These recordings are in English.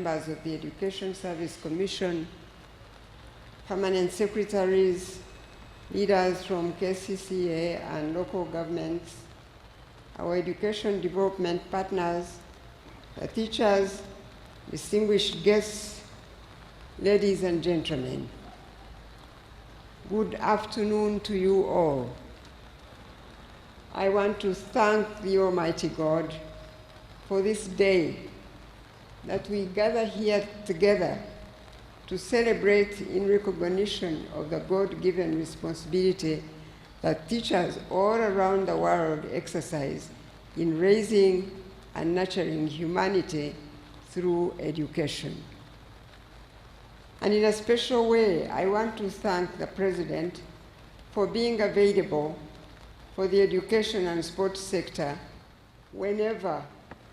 members of the Education Service Commission, permanent secretaries, leaders from KCCA and local governments, our education development partners, the teachers, distinguished guests, ladies and gentlemen. Good afternoon to you all. I want to thank the Almighty God for this day that we gather here together to celebrate in recognition of the God-given responsibility that teachers all around the world exercise in raising and nurturing humanity through education. And in a special way, I want to thank the President for being available for the education and sports sector whenever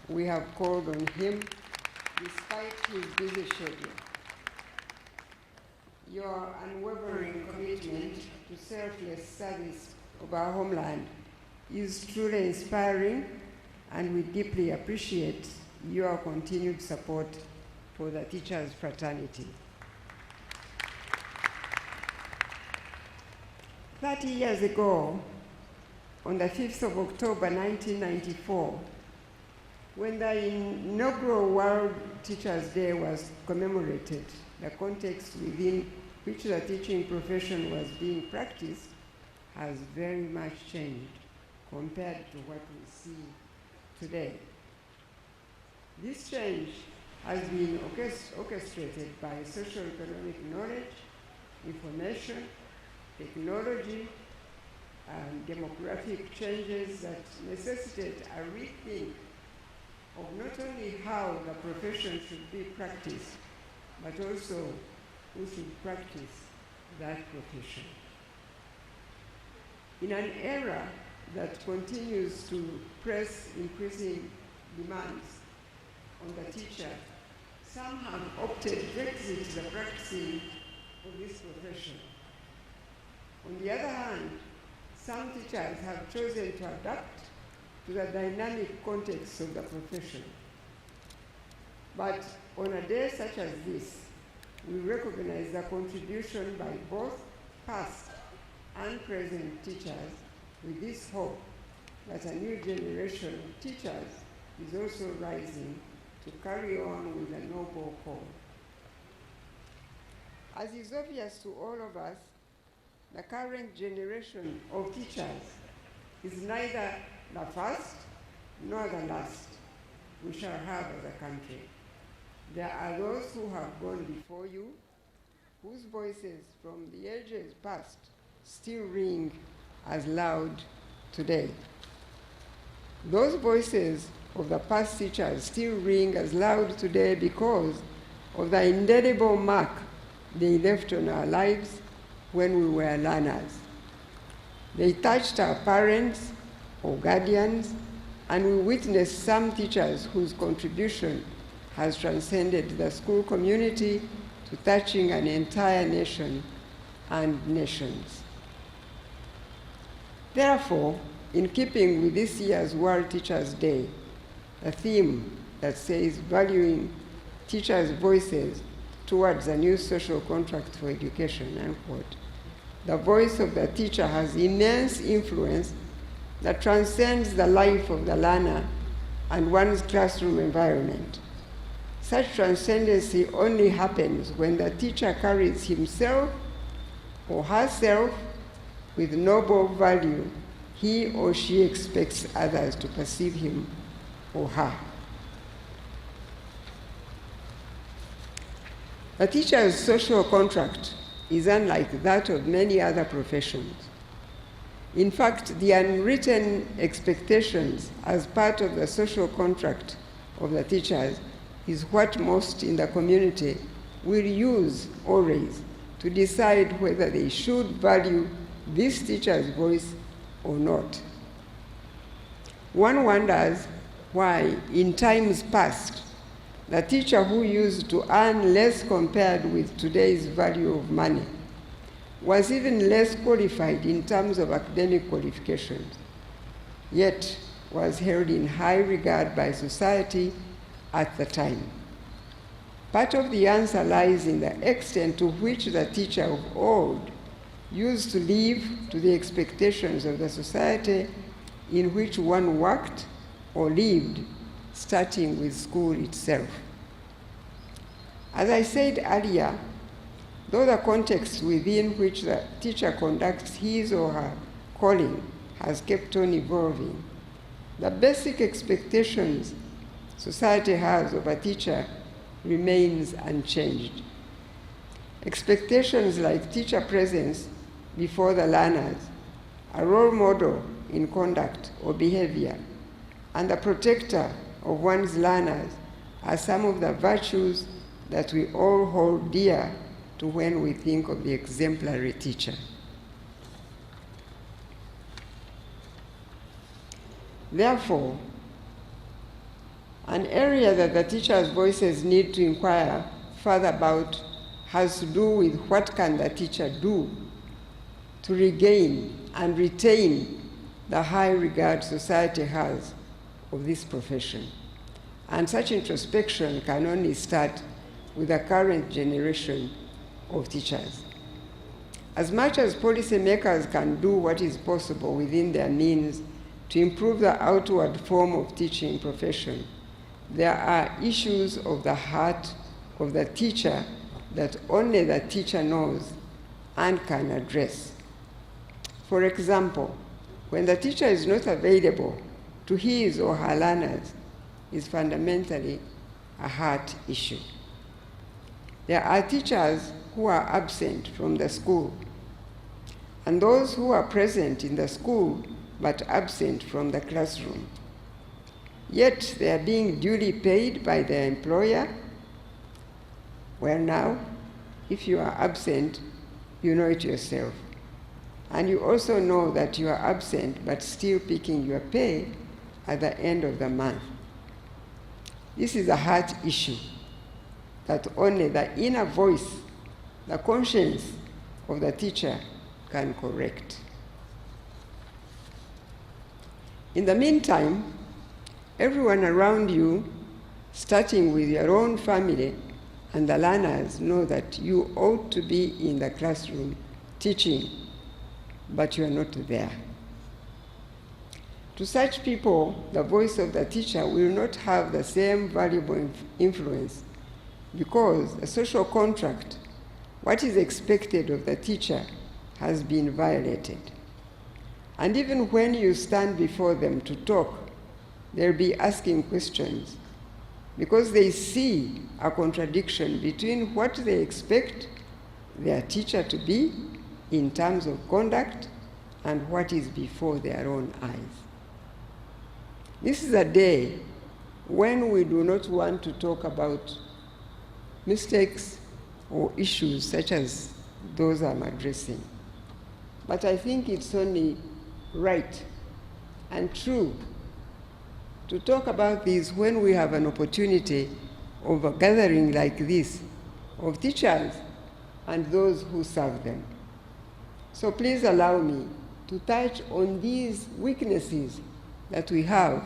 we have called on him, despite his busy schedule. Your unwavering commitment to selfless service of our homeland is truly inspiring, and we deeply appreciate your continued support for the teachers' fraternity. 30 years ago, on the 5th of October 1994, when the inaugural World Teachers' Day was commemorated, the context within which the teaching profession was being practiced has very much changed compared to what we see today. This change has been orchestrated by socio-economic knowledge, information, technology, and demographic changes that necessitate a rethink of not only how the profession should be practiced, but also who should practice that profession. In an era that continues to press increasing demands on the teacher, some have opted to exit the practicing of this profession. On the other hand, some teachers have chosen to adapt to the dynamic context of the profession. But on a day such as this, we recognize the contribution by both past and present teachers with this hope that a new generation of teachers is also rising to carry on with a noble cause. As is obvious to all of us, the current generation of teachers is neither the first nor the last we shall have as a country. There are those who have gone before you, whose voices from the ages past still ring as loud today. Those voices of the past teachers still ring as loud today because of the indelible mark they left on our lives when we were learners. They touched our parents or guardians, and we witnessed some teachers whose contribution has transcended the school community to touching an entire nation and nations. Therefore, in keeping with this year's World Teachers' Day, a theme that says valuing teachers' voices towards a new social contract for education, unquote, the voice of the teacher has immense influence that transcends the life of the learner and one's classroom environment. Such transcendency only happens when the teacher carries himself or herself with noble value he or she expects others to perceive him or her. A teacher's social contract is unlike that of many other professions. In fact, the unwritten expectations as part of the social contract of the teachers is what most in the community will use always to decide whether they should value this teacher's voice or not. One wonders why, in times past, the teacher who used to earn less compared with today's value of money was even less qualified in terms of academic qualifications, yet was held in high regard by society at the time. Part of the answer lies in the extent to which the teacher of old used to live to the expectations of the society in which one worked or lived, starting with school itself. As I said earlier, though the context within which the teacher conducts his or her calling has kept on evolving, the basic expectations society has of a teacher remains unchanged. Expectations like teacher presence before the learners, a role model in conduct or behavior, and the protector of one's learners are some of the virtues that we all hold dear to when we think of the exemplary teacher. Therefore, an area that the teachers' voices need to inquire further about has to do with what can the teacher do to regain and retain the high regard society has of this profession. And such introspection can only start with the current generation of teachers. As much as policymakers can do what is possible within their means to improve the outward form of teaching profession, there are issues of the heart of the teacher that only the teacher knows and can address. For example, when the teacher is not available to his or her learners is fundamentally a heart issue. There are teachers who are absent from the school, and those who are present in the school but absent from the classroom. Yet they are being duly paid by their employer. Well now, if you are absent, you know it yourself. And you also know that you are absent but still picking your pay at the end of the month. This is a heart issue that only the inner voice, the conscience of the teacher can correct. In the meantime, everyone around you, starting with your own family and the learners, know that you ought to be in the classroom teaching, but you are not there. To such people, the voice of the teacher will not have the same valuable influence because the social contract, what is expected of the teacher, has been violated. And even when you stand before them to talk, they'll be asking questions because they see a contradiction between what they expect their teacher to be in terms of conduct and what is before their own eyes. This is a day when we do not want to talk about mistakes or issues such as those I'm addressing. But I think it's only right and true to talk about these when we have an opportunity of a gathering like this of teachers and those who serve them. So please allow me to touch on these weaknesses that we have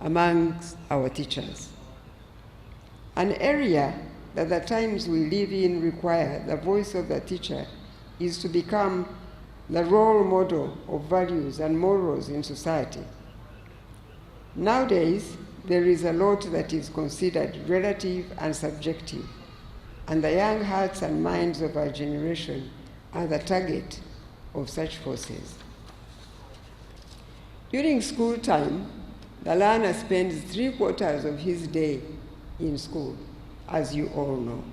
amongst our teachers. An area that the times we live in require the voice of the teacher is to become the role model of values and morals in society. Nowadays, there is a lot that is considered relative and subjective, and the young hearts and minds of our generation are the target of such forces. During school time, the learner spends 3/4 of his day in school, as you all know.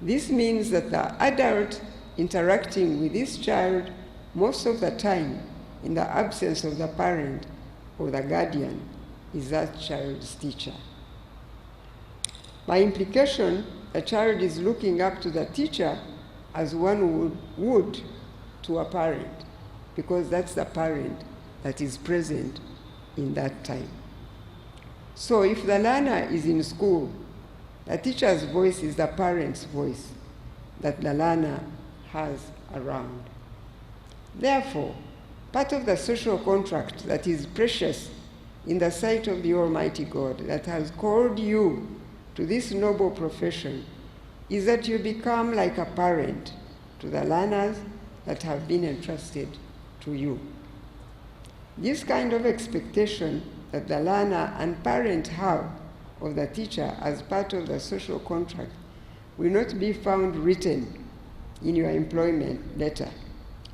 This means that the adult interacting with this child most of the time, in the absence of the parent or the guardian, is that child's teacher. By implication, the child is looking up to the teacher as one would to a parent, because that's the parent that is present in that time. So if the learner is in school, the teacher's voice is the parent's voice that the learner has around. Therefore, part of the social contract that is precious in the sight of the Almighty God that has called you to this noble profession is that you become like a parent to the learners that have been entrusted to you. This kind of expectation that the learner and parent have of the teacher as part of the social contract will not be found written in your employment letter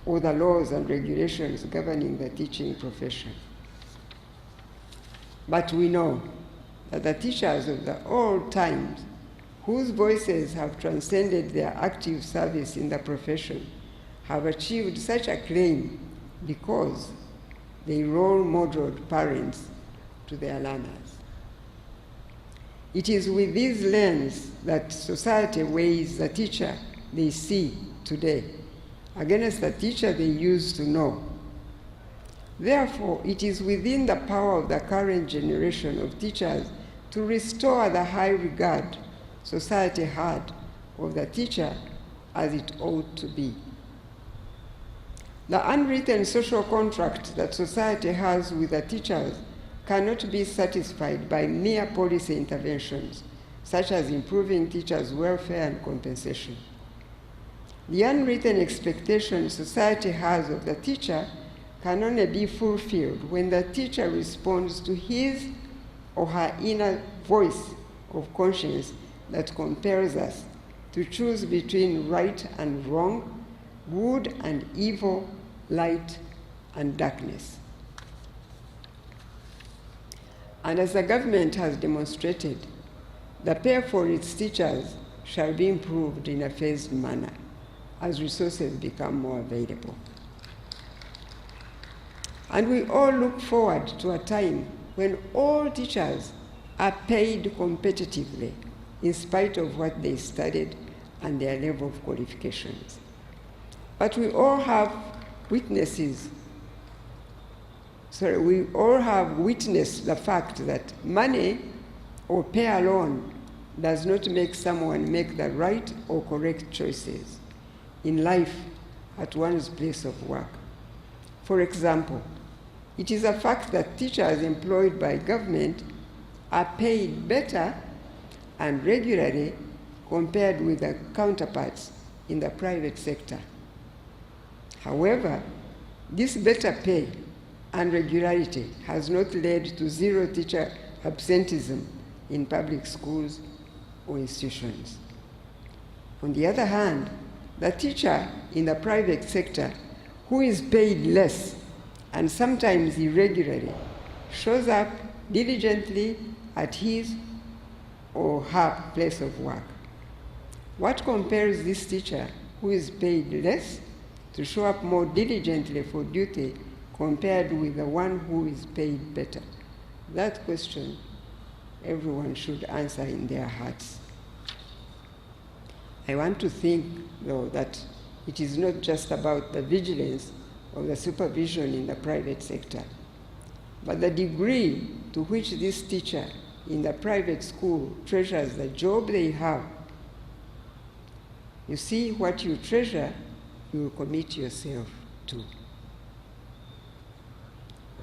or the laws and regulations governing the teaching profession. But we know that the teachers of the old times, whose voices have transcended their active service in the profession, have achieved such acclaim because they role modeled parents to their learners. It is with this lens that society weighs the teacher they see today against the teacher they used to know. Therefore, it is within the power of the current generation of teachers to restore the high regard society had of the teacher as it ought to be. The unwritten social contract that society has with the teachers cannot be satisfied by mere policy interventions, such as improving teachers' welfare and compensation. The unwritten expectation society has of the teacher can only be fulfilled when the teacher responds to his or her inner voice of conscience that compels us to choose between right and wrong, good and evil, light and darkness. And as the government has demonstrated, the pay for its teachers shall be improved in a phased manner as resources become more available. And we all look forward to a time when all teachers are paid competitively in spite of what they studied and their level of qualifications. But we all have witnessed the fact that money or pay alone does not make someone make the right or correct choices in life at one's place of work. For example, it is a fact that teachers employed by government are paid better and regularly compared with their counterparts in the private sector. However, this better pay and regularity has not led to zero teacher absenteeism in public schools or institutions. On the other hand, the teacher in the private sector who is paid less and sometimes irregularly shows up diligently at his or her place of work. What compares this teacher who is paid less to show up more diligently for duty compared with the one who is paid better? That question everyone should answer in their hearts. I want to think, though, that it is not just about the vigilance or the supervision in the private sector, but the degree to which this teacher in the private school treasures the job they have. You see, what you treasure, you will commit yourself to.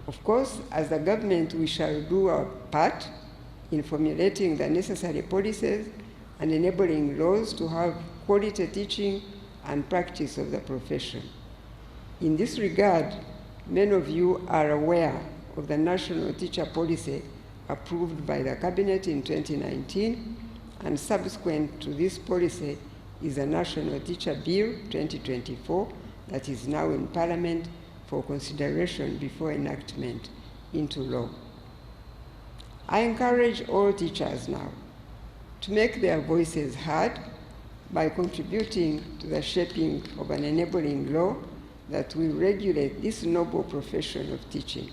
Of course, as the government, we shall do our part in formulating the necessary policies and enabling laws to have quality teaching and practice of the profession. In this regard, many of you are aware of the National Teacher Policy approved by the Cabinet in 2019, and subsequent to this policy is the National Teacher Bill 2024 that is now in Parliament for consideration before enactment into law. I encourage all teachers now to make their voices heard by contributing to the shaping of an enabling law that will regulate this noble profession of teaching.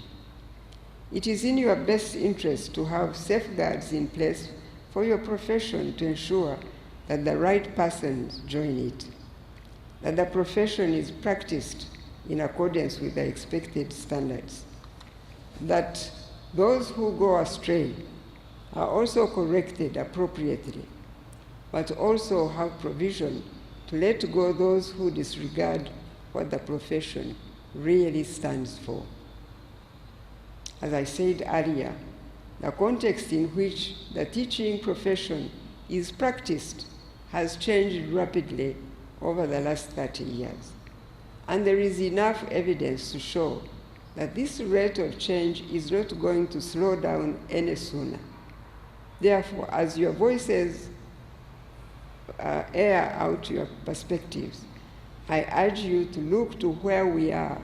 It is in your best interest to have safeguards in place for your profession to ensure that the right persons join it, that the profession is practiced in accordance with the expected standards, that those who go astray are also corrected appropriately, but also have provision to let go those who disregard what the profession really stands for. As I said earlier, the context in which the teaching profession is practiced has changed rapidly over the last 30 years. And there is enough evidence to show that this rate of change is not going to slow down any sooner. Therefore, as your voices air out your perspectives, I urge you to look to where we are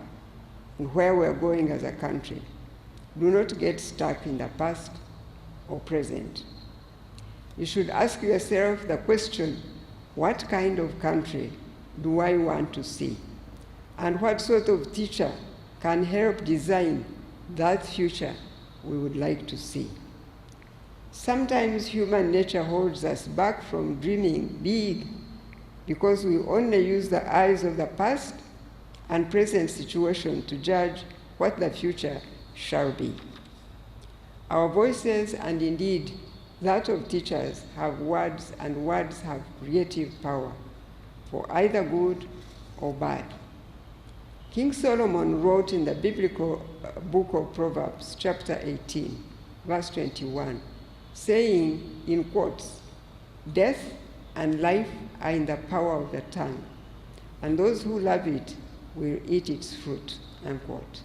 and where we're going as a country. Do not get stuck in the past or present. You should ask yourself the question, what kind of country do I want to see? And what sort of teacher can help design that future we would like to see? Sometimes human nature holds us back from dreaming big because we only use the eyes of the past and present situation to judge what the future shall be. Our voices, and indeed that of teachers, have words, and words have creative power, for either good or bad. King Solomon wrote in the biblical book of Proverbs, chapter 18, verse 21, saying, in quotes, "Death and life are in the power of the tongue, and those who love it will eat its fruit," unquote.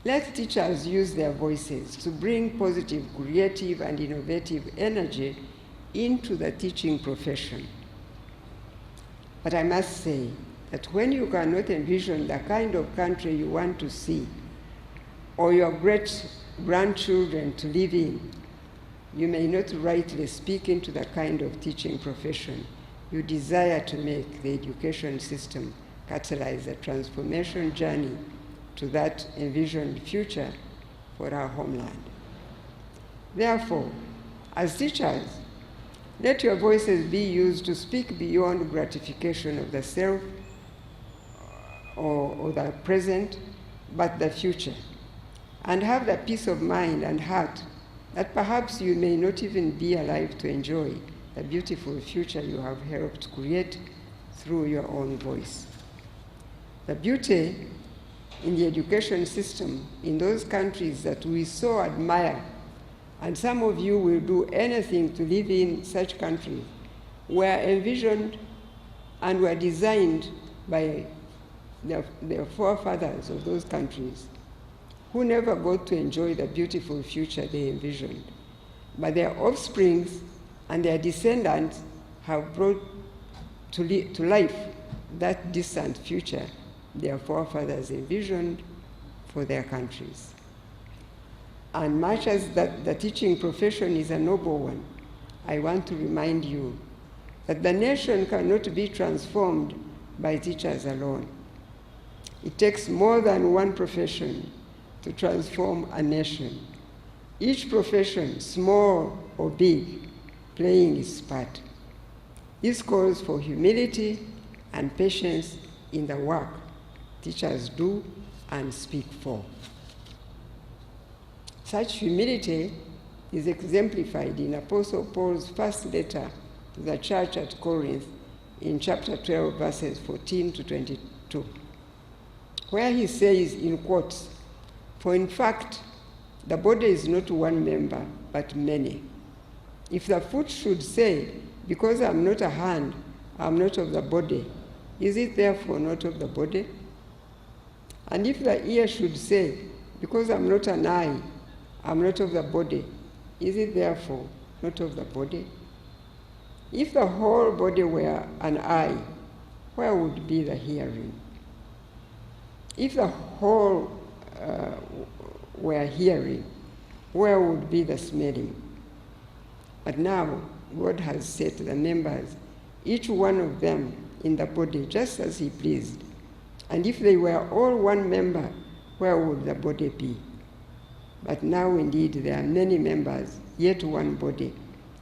Let teachers use their voices to bring positive, creative, and innovative energy into the teaching profession. But I must say that when you cannot envision the kind of country you want to see, or your great-grandchildren to live in, you may not rightly speak into the kind of teaching profession you desire to make the education system catalyze a transformation journey to that envisioned future for our homeland. Therefore, as teachers, let your voices be used to speak beyond gratification of the self or the present, but the future, and have the peace of mind and heart that perhaps you may not even be alive to enjoy the beautiful future you have helped create through your own voice. The beauty in the education system in those countries that we so admire, and some of you will do anything to live in such countries, were envisioned and were designed by the forefathers of those countries, who never got to enjoy the beautiful future they envisioned. But their offsprings and their descendants have brought to life that distant future their forefathers envisioned for their countries. And much as the teaching profession is a noble one, I want to remind you that the nation cannot be transformed by teachers alone. It takes more than one profession to transform a nation. Each profession, small or big, playing its part. This calls for humility and patience in the work teachers do and speak for. Such humility is exemplified in Apostle Paul's first letter to the church at Corinth in chapter 12, verses 14 to 22, where he says, in quotes, "For in fact, the body is not one member, but many. If the foot should say, because I'm not a hand, I'm not of the body, is it therefore not of the body? And if the ear should say, because I'm not an eye, I'm not of the body, is it therefore not of the body? If the whole body were an eye, where would be the hearing? If the whole were hearing, where would be the smelling? But now God has set the members, each one of them, in the body just as he pleased. And if they were all one member, where would the body be? But now indeed there are many members, yet one body.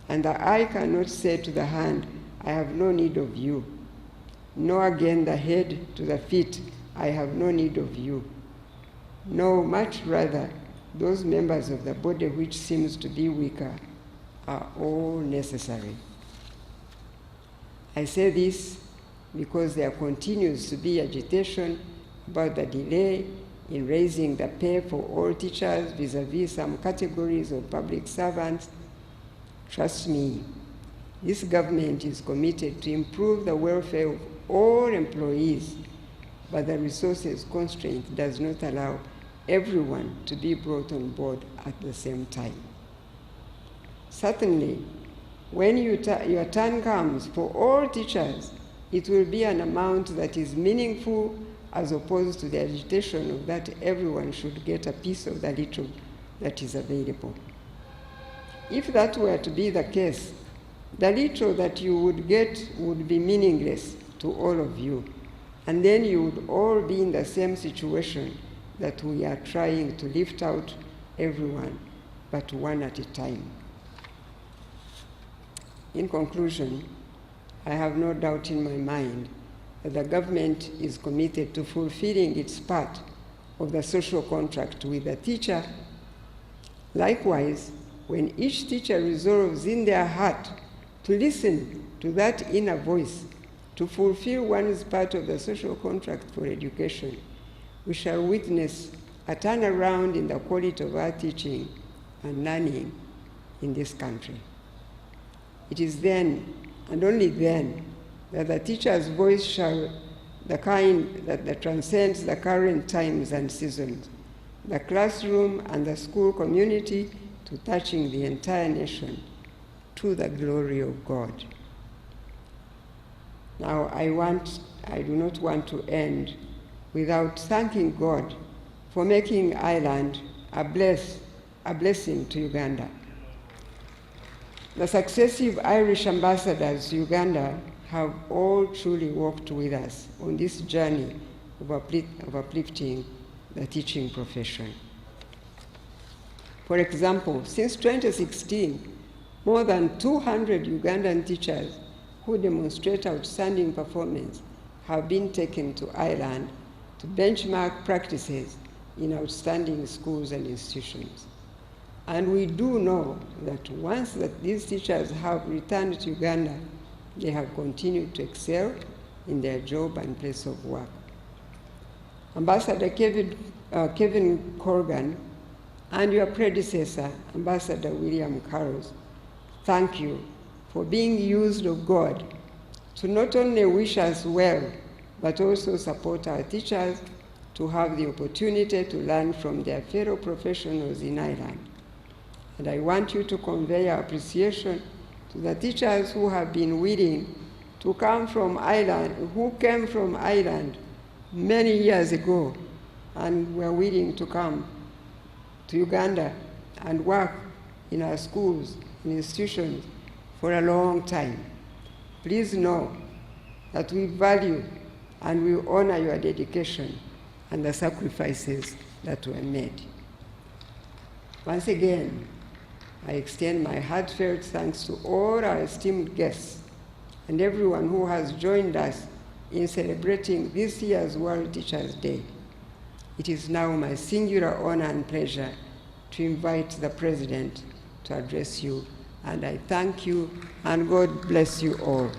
And the eye cannot say to the hand, I have no need of you. Nor again the head to the feet, I have no need of you. No, much rather, those members of the body which seems to be weaker are all necessary. I say this because there continues to be agitation about the delay in raising the pay for all teachers vis-a-vis some categories of public servants. Trust me, this government is committed to improve the welfare of all employees, but the resources constraint does not allow everyone to be brought on board at the same time. Certainly, when your turn comes for all teachers, it will be an amount that is meaningful as opposed to the agitation of that everyone should get a piece of the little that is available. If that were to be the case, the little that you would get would be meaningless to all of you, and then you would all be in the same situation that we are trying to lift out everyone, but one at a time. In conclusion, I have no doubt in my mind that the government is committed to fulfilling its part of the social contract with the teacher. Likewise, when each teacher resolves in their heart to listen to that inner voice, to fulfill one's part of the social contract for education, we shall witness a turnaround in the quality of our teaching and learning in this country. It is then, and only then, that the teacher's voice shall the kind that transcends the current times and seasons, the classroom and the school community, to touching the entire nation, to the glory of God. Now, I do not want to end without thanking God for making Ireland a blessing to Uganda. The successive Irish ambassadors to Uganda have all truly walked with us on this journey of uplifting the teaching profession. For example, since 2016, more than 200 Ugandan teachers who demonstrate outstanding performance have been taken to Ireland to benchmark practices in outstanding schools and institutions. And we do know that once these teachers have returned to Uganda, they have continued to excel in their job and place of work. Ambassador Kevin Corrigan and your predecessor, Ambassador William Carlos, thank you for being used of God to not only wish us well, but also support our teachers to have the opportunity to learn from their fellow professionals in Ireland. And I want you to convey our appreciation to the teachers who have been willing to come from Ireland, who came from Ireland many years ago and were willing to come to Uganda and work in our schools and institutions for a long time. Please know that we value and we honor your dedication and the sacrifices that were made. Once again, I extend my heartfelt thanks to all our esteemed guests and everyone who has joined us in celebrating this year's World Teachers' Day. It is now my singular honor and pleasure to invite the President to address you, and I thank you, and God bless you all.